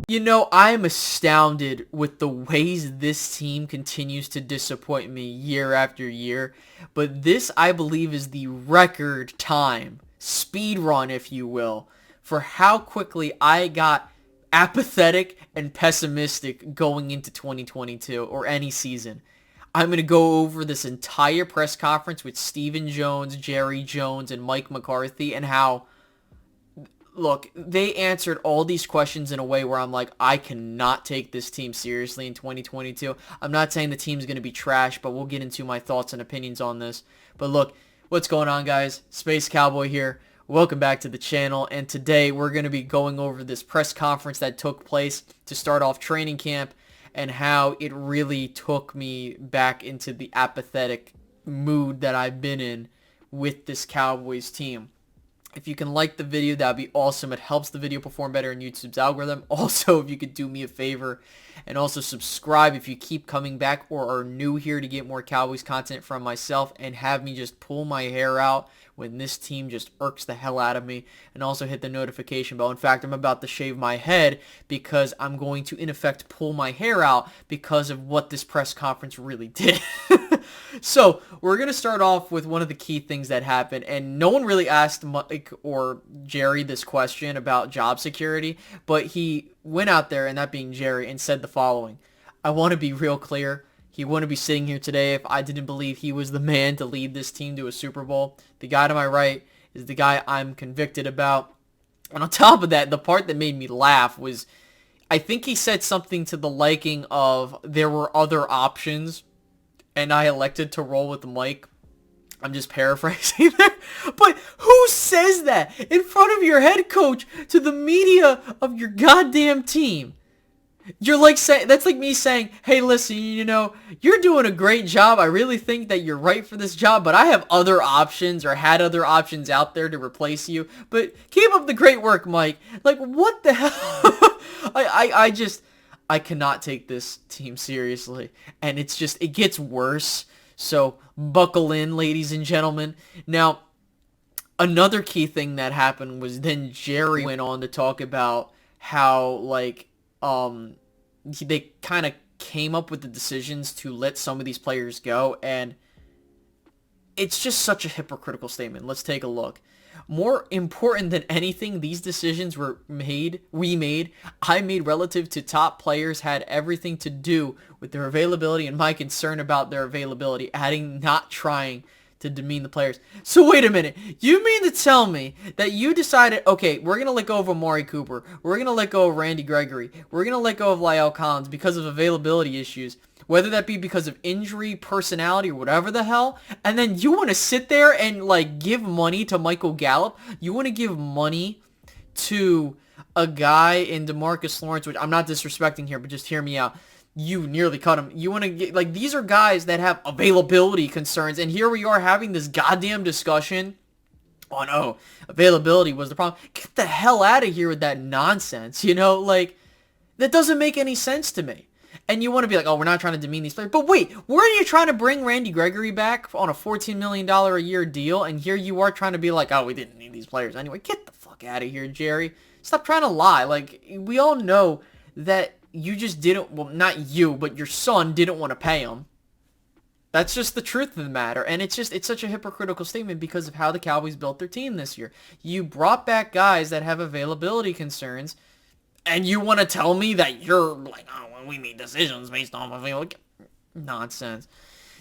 You know, I'm astounded with the ways this team continues to disappoint me year after year. But this, I believe, is the record time, speed run, if you will, for how quickly I got apathetic and pessimistic going into 2022 or any season. I'm going to go over this entire press conference with Stephen Jones, Jerry Jones, and Mike McCarthy and how, look, they answered all these questions in a way where I'm like, I cannot take this team seriously in 2022. I'm not saying the team's going to be trash, but we'll get into my thoughts and opinions on this. But look, what's going on, guys? Space Cowboy here. Welcome back to the channel, and today we're going to be going over this press conference that took place to start off training camp and how it really took me back into the apathetic mood that I've been in with this Cowboys team. If you can like the video, that would be awesome. It helps the video perform better in YouTube's algorithm. Also, if you could do me a favor and also subscribe if you keep coming back or are new here to get more Cowboys content from myself and have me just pull my hair out when this team just irks the hell out of me, and also hit the notification bell. In fact, I'm about to shave my head because I'm going to, in effect, pull my hair out because of what this press conference really did. So, we're going to start off with one of the key things that happened, and no one really asked Mike or Jerry this question about job security, but he went out there, and that being Jerry, and said the following: I want to be real clear. He wouldn't be sitting here today if I didn't believe he was the man to lead this team to a Super Bowl. The guy to my right is the guy I'm convicted about. And on top of that, the part that made me laugh was, I think he said something to the liking of, there were other options, and I elected to roll with Mike. I'm just paraphrasing there. But who says that in front of your head coach to the media of your goddamn team? You're like saying, that's like me saying, hey, listen, you know, you're doing a great job. I really think that you're right for this job, but I have other options or had other options out there to replace you. But keep up the great work, Mike. Like, what the hell? I cannot take this team seriously. And it's just, it gets worse. So buckle in, ladies and gentlemen. Now, another key thing that happened was then Jerry went on to talk about how, like, they kind of came up with the decisions to let some of these players go, and it's just such a hypocritical statement. Let's take a look. More important than anything, these decisions I made relative to top players had everything to do with their availability and my concern about their availability, adding not trying to demean the players. So wait a minute, you mean to tell me that you decided, okay, we're going to let go of Amari Cooper, we're going to let go of Randy Gregory, we're going to let go of La'el Collins because of availability issues, whether that be because of injury, personality, or whatever the hell, and then you want to sit there and, like, give money to Michael Gallup? You want to give money to a guy in DeMarcus Lawrence, which I'm not disrespecting here, but just hear me out. You nearly cut him. You want to get, like, these are guys that have availability concerns, and here we are having this goddamn discussion on, oh, availability was the problem. Get the hell out of here with that nonsense, you know? Like, that doesn't make any sense to me. And you want to be like, oh, we're not trying to demean these players. But wait, weren't you trying to bring Randy Gregory back on a $14 million a year deal? And here you are trying to be like, oh, we didn't need these players anyway. Get the fuck out of here, Jerry. Stop trying to lie. Like, we all know that you just didn't, well, not you, but your son didn't want to pay him. That's just the truth of the matter. And it's such a hypocritical statement because of how the Cowboys built their team this year. You brought back guys that have availability concerns, and you want to tell me that you're like, oh, well, we made decisions based on availability. Nonsense.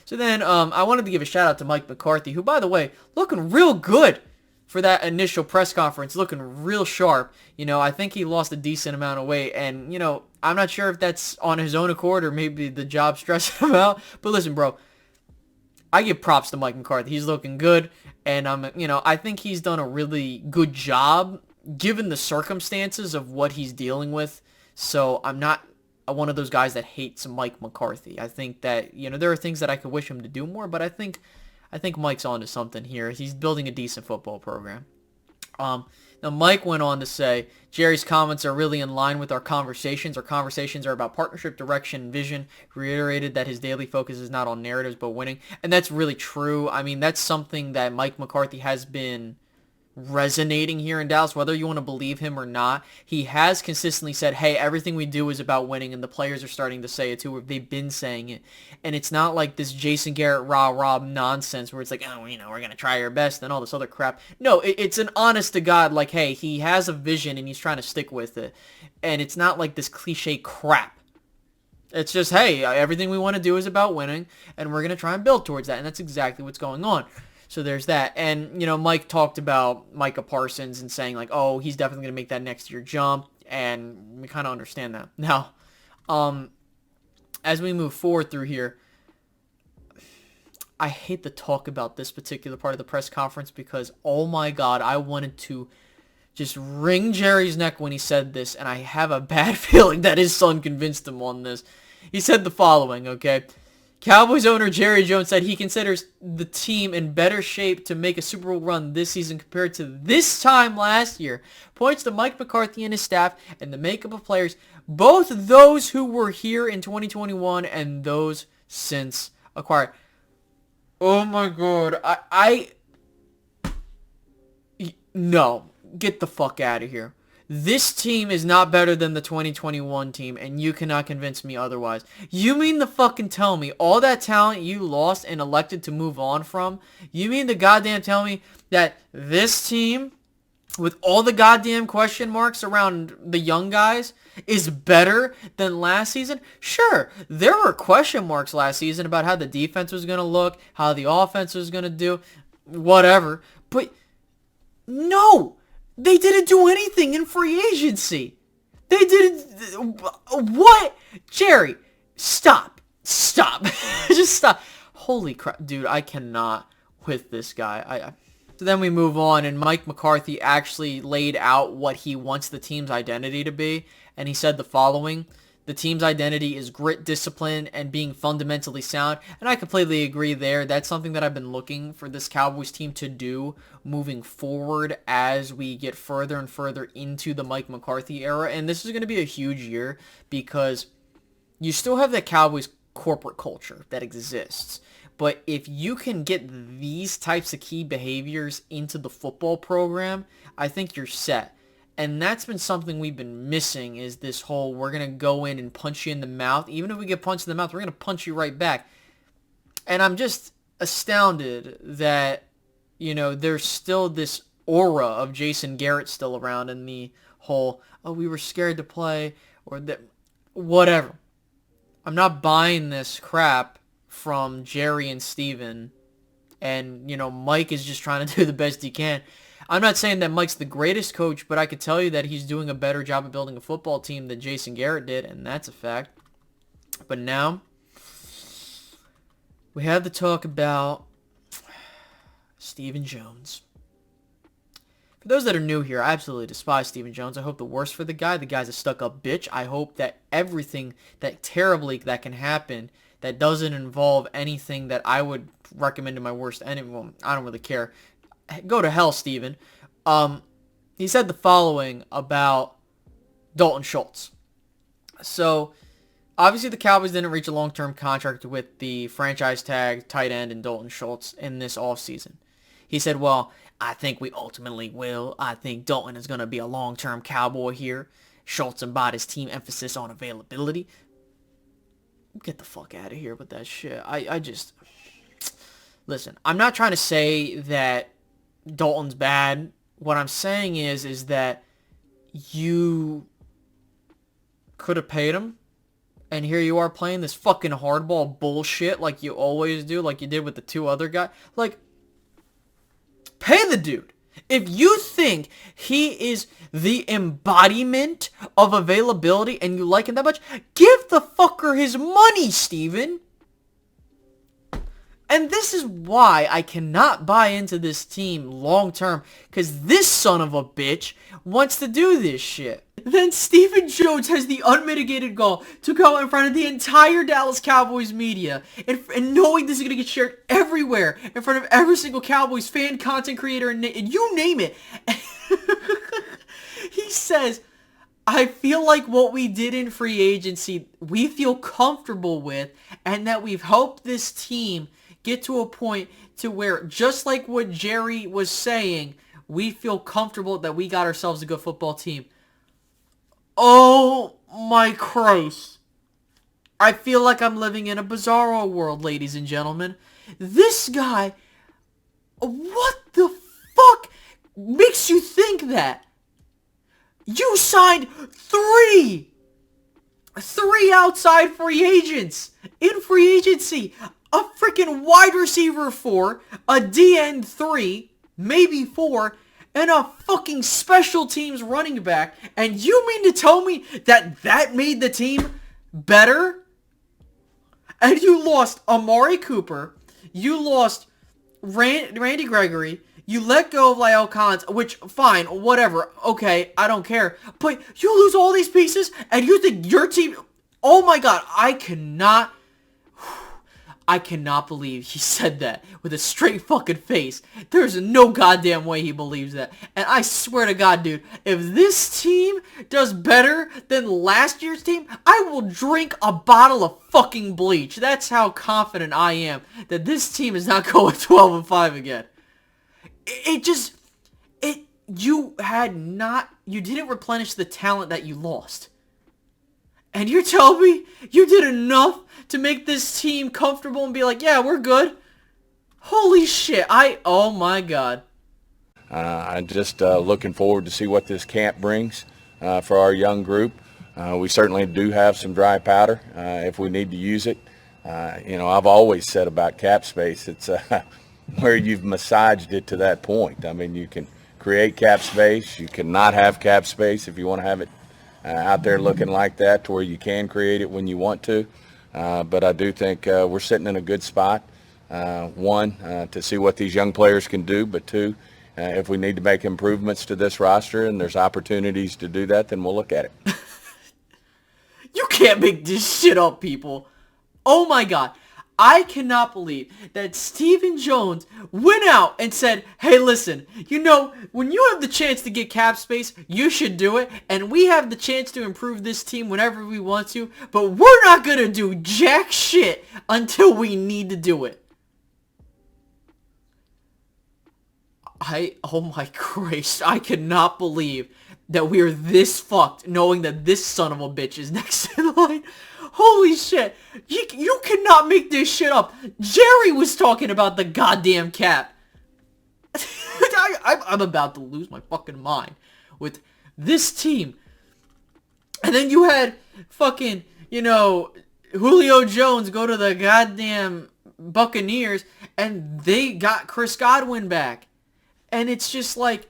So then I wanted to give a shout out to Mike McCarthy, who, by the way, looking real good for that initial press conference, looking real sharp. You know, I think he lost a decent amount of weight, and, you know, I'm not sure if that's on his own accord or maybe the job stressing him out. But listen, bro, I give props to Mike McCarthy. He's looking good, and you know, I think he's done a really good job given the circumstances of what he's dealing with. So I'm not one of those guys that hates Mike McCarthy. I think that, you know, there are things that I could wish him to do more, but I think Mike's onto something here. He's building a decent football program. Now, Mike went on to say, Jerry's comments are really in line with our conversations. Our conversations are about partnership, direction, and vision. He reiterated that his daily focus is not on narratives, but winning. And that's really true. I mean, that's something that Mike McCarthy has been resonating here in Dallas, whether you want to believe him or not. He has consistently said, hey, everything we do is about winning, and the players are starting to say it too. They've been saying it. And it's not like this Jason Garrett rah-rah nonsense where it's like, oh, we're going to try our best and all this other crap. No, it's an honest to God, like, hey, he has a vision and he's trying to stick with it. And it's not like this cliche crap. It's just, hey, everything we want to do is about winning, and we're going to try and build towards that. And that's exactly what's going on. So there's that. And, Mike talked about Micah Parsons and saying, like, oh, he's definitely going to make that next year jump. And we kind of understand that. Now, as we move forward through here, I hate to talk about this particular part of the press conference because, oh my God, I wanted to just wring Jerry's neck when he said this. And I have a bad feeling that his son convinced him on this. He said the following, okay? Cowboys owner Jerry Jones said he considers the team in better shape to make a Super Bowl run this season compared to this time last year. Points to Mike McCarthy and his staff and the makeup of players, both those who were here in 2021 and those since acquired. Oh my God. No. Get the fuck out of here. This team is not better than the 2021 team, and you cannot convince me otherwise. You mean to fucking tell me all that talent you lost and elected to move on from? You mean to goddamn tell me that this team, with all the goddamn question marks around the young guys, is better than last season? Sure, there were question marks last season about how the defense was going to look, how the offense was going to do, whatever. But no! They didn't do anything in free agency. They didn't... What? Jerry, stop. Stop. Just stop. Holy crap. Dude, I cannot with this guy. So then we move on, and Mike McCarthy actually laid out what he wants the team's identity to be, and he said the following: the team's identity is grit, discipline, and being fundamentally sound. And I completely agree there. That's something that I've been looking for this Cowboys team to do moving forward as we get further and further into the Mike McCarthy era. And this is going to be a huge year because you still have that Cowboys corporate culture that exists. But if you can get these types of key behaviors into the football program, I think you're set. And that's been something we've been missing, is this whole, we're going to go in and punch you in the mouth. Even if we get punched in the mouth, we're going to punch you right back. And I'm just astounded that, there's still this aura of Jason Garrett still around, and the whole, oh, we were scared to play, or that, whatever. I'm not buying this crap from Jerry and Steven. And, Mike is just trying to do the best he can. I'm not saying that Mike's the greatest coach, but I could tell you that he's doing a better job of building a football team than Jason Garrett did, and that's a fact. But now, we have to talk about Stephen Jones. For those that are new here, I absolutely despise Stephen Jones. I hope the worst for the guy. The guy's a stuck-up bitch. I hope that everything that terribly that can happen that doesn't involve anything that I would recommend to my worst enemy, well, I don't really care. Go to hell, Steven. He said the following about Dalton Schultz. So, obviously the Cowboys didn't reach a long-term contract with the franchise tag tight end and Dalton Schultz in this offseason. He said, well, I think we ultimately will. I think Dalton is going to be a long-term Cowboy here. Schultz embodies his team emphasis on availability. Get the fuck out of here with that shit. I just... Listen, I'm not trying to say that Dalton's bad. What I'm saying is that you could have paid him, and here you are playing this fucking hardball bullshit like you always do, like you did with the two other guys. Like, pay the dude. If you think he is the embodiment of availability and you like him that much, give the fucker his money, Steven. And this is why I cannot buy into this team long term, because this son of a bitch wants to do this shit. Then Stephen Jones has the unmitigated gall to go in front of the entire Dallas Cowboys media and knowing this is going to get shared everywhere in front of every single Cowboys fan, content creator, and you name it. He says, I feel like what we did in free agency, we feel comfortable with, and that we've helped this team get to a point to where, just like what Jerry was saying, We feel comfortable that we got ourselves a good football team. Oh my Christ. I feel like I'm living in a bizarro world, ladies and gentlemen. This guy, what the fuck makes you think that? You signed three outside free agents in free agency. A freaking wide receiver 4, a DN 3, maybe 4, and a fucking special teams running back. And you mean to tell me that made the team better? And you lost Amari Cooper. You lost Randy Gregory. You let go of La'el Collins, which, fine, whatever. Okay, I don't care. But you lose all these pieces, and you think your team... Oh my god, I cannot believe he said that with a straight fucking face. There's no goddamn way he believes that. And I swear to God, dude, if this team does better than last year's team, I will drink a bottle of fucking bleach. That's how confident I am that this team is not going 12-5 again. You didn't replenish the talent that you lost. And you're telling me you did enough to make this team comfortable and be like, yeah, we're good? Holy shit. Oh my God. I'm just looking forward to see what this camp brings for our young group. We certainly do have some dry powder if we need to use it. I've always said about cap space, it's where you've massaged it to that point. I mean, you can create cap space. You cannot have cap space if you want to have it out there looking like that to where you can create it when you want to. But I do think we're sitting in a good spot. One, to see what these young players can do, but two, if we need to make improvements to this roster and there's opportunities to do that, then we'll look at it. You can't make this shit up, people. Oh my God. I cannot believe that Stephen Jones went out and said, hey, listen, when you have the chance to get cap space, you should do it. And we have the chance to improve this team whenever we want to. But we're not going to do jack shit until we need to do it. Oh my Christ, I cannot believe that we are this fucked knowing that this son of a bitch is next in line. Holy shit. You cannot make this shit up. Jerry was talking about the goddamn cap. I'm about to lose my fucking mind with this team. And then you had fucking, Julio Jones go to the goddamn Buccaneers and they got Chris Godwin back. And it's just like,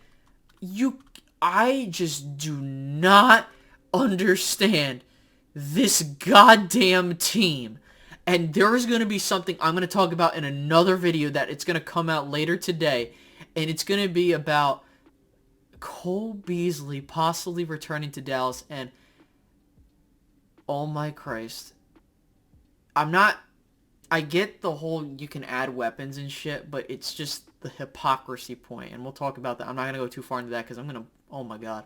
I just do not understand this goddamn team. And there's going to be something I'm going to talk about in another video that it's going to come out later today. And it's going to be about Cole Beasley possibly returning to Dallas. And oh my Christ. I get the whole you can add weapons and shit, but it's just the hypocrisy point. And we'll talk about that. I'm not going to go too far into that because I'm going to... Oh my God.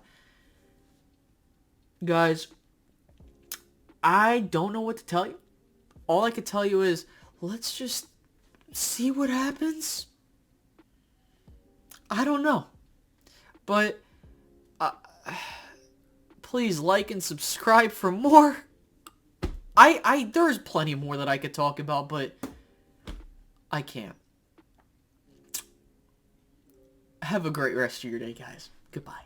Guys, I don't know what to tell you. All I could tell you is, let's just see what happens. I don't know. But, please like and subscribe for more. There's plenty more that I could talk about, but I can't. Have a great rest of your day, guys. Goodbye.